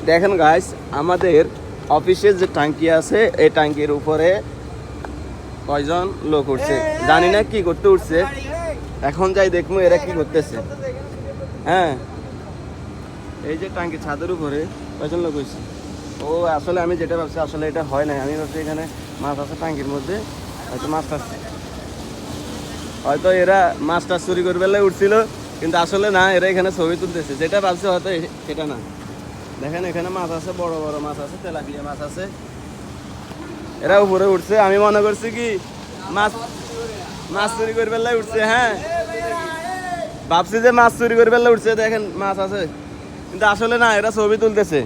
দেখেন গাইস, আমাদের অফিসের যে ট্যাঙ্কি আছে এই ট্যাঙ্কির উপরে কয়জন লোক উঠছে জানি না কি করতে উঠছে। এখন যাই দেখবো এরা কি করতেছে। হ্যাঁ, এই যে ট্যাঙ্কি ছাদের উপরে কয়জন লোক উঠছে। ও আসলে আমি যেটা ভাবছি আসলে এটা হয় না। আমি ভাবছি এখানে মাছ আছে ট্যাঙ্কির মধ্যে, হয়তো মাছ আছে, হয়তো এরা মাছটা চুরি করে বেলায় উঠছিল, কিন্তু আসলে না, এরা এখানে ছবি তুলতেছে। যেটা ভাবছে হয়তো সেটা না। দেখেন এখানে মাছ আছে, বড় বড় মাছ আছে, তেলাপিয়া মাছ আছে, এরা উপরে উঠছে। আমি মনে করছি কি মাছ মাছ চুরি করে বেলায় উঠছে। হ্যাঁ, ভাবছি যে মাছ চুরি করে বেলায় উঠছে, দেখেন মাছ আছে, কিন্তু আসলে না, এরা ছবি তুলতেছে।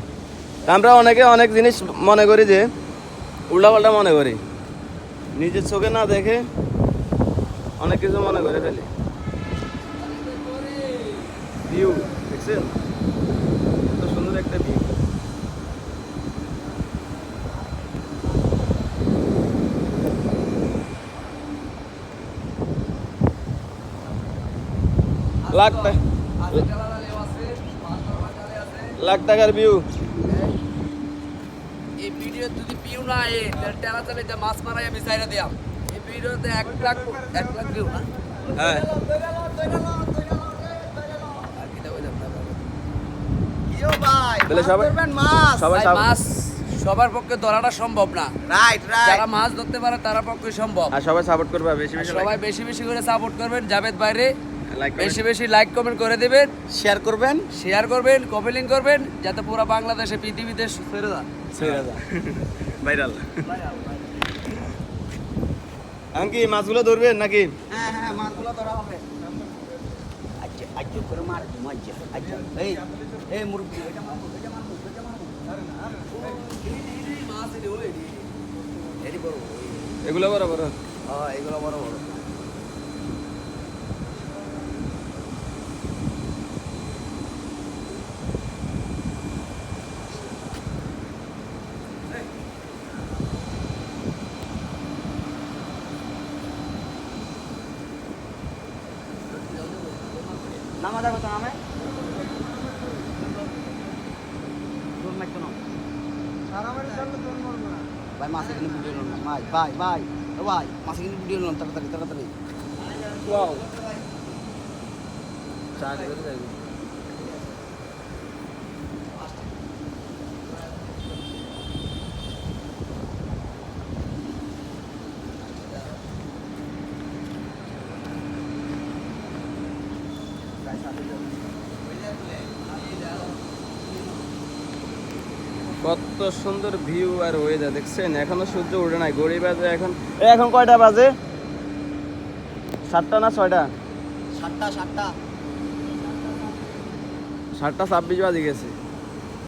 আমরা অনেকে অনেক জিনিস মনে করি যে উল্টাপাল্টা মনে করি, নিজের চোখে না দেখে অনেক কিছু মনে করে ফেলি। ভিউ দেখছেন, কত সুন্দর একটা ভিউ। লাখ টাকার ভিউ। এই ভিডিও যদি ভিউ না আয়ে টেলা চালাইতে মাছ মারাই আমি চাইরা দিয়াম। এই ভিডিওতে 1 লাখ ভিউ না। হ্যাঁ, আর কিটা কইলাম না ইয়ো ভাই তাহলে সবাই সবাই ভাই, মাছ সবার পক্ষে ধরাটা সম্ভব না। রাইট যারা মাছ ধরতে পারে তারা পক্ষে সম্ভব। আর সবাই সাপোর্ট করবে, বেশি আর বেশি সবাই বেশি বেশি করে সাপোর্ট করবেন। জাভেদ ভাইরে লাইক বেশি বেশি লাইক কমেন্ট করে দিবেন, শেয়ার করবেন। শেয়ার করবেন, কপি লিংক করবেন, যাতে পুরো বাংলাদেশে পৃথিবীতে ছড়িয়ে যায়। ভাইরাল। আঙ্কি মাছগুলো ধরবেন নাকি? হ্যাঁ হ্যাঁ, মাছগুলো ধরা হবে। আচ্ছা আচ্ছা করে মার মজ্জা। আচ্ছা এই এই মুরগি এটা মারবো, এটা মারবো, এটা মারবো। আরে না আরে মাছ এডি ওই এডি বড়। এগুলো বড় বড়। হ্যাঁ, এগুলো বড় বড়। নামা যাবে তো নামে। তোর নাই তো না। ভাই মাছ এখানে ভিডিও নিলাম না। ভাই ভাই ও ভাই, মাছ এখানে ভিডিও নিলাম, তাড়াতাড়ি তাড়াতাড়ি। ওয়াও, চার্জ করে যাই। কত সুন্দর ভিউ আর ওয়েদার দেখছেন। এখনো সূর্য ওঠে নাই, ঘড়ি বাজে এখন। এখন কয়টা বাজে? 7টা না 6টা? 7টা 7টা 7টা 26 বাজে গেছে।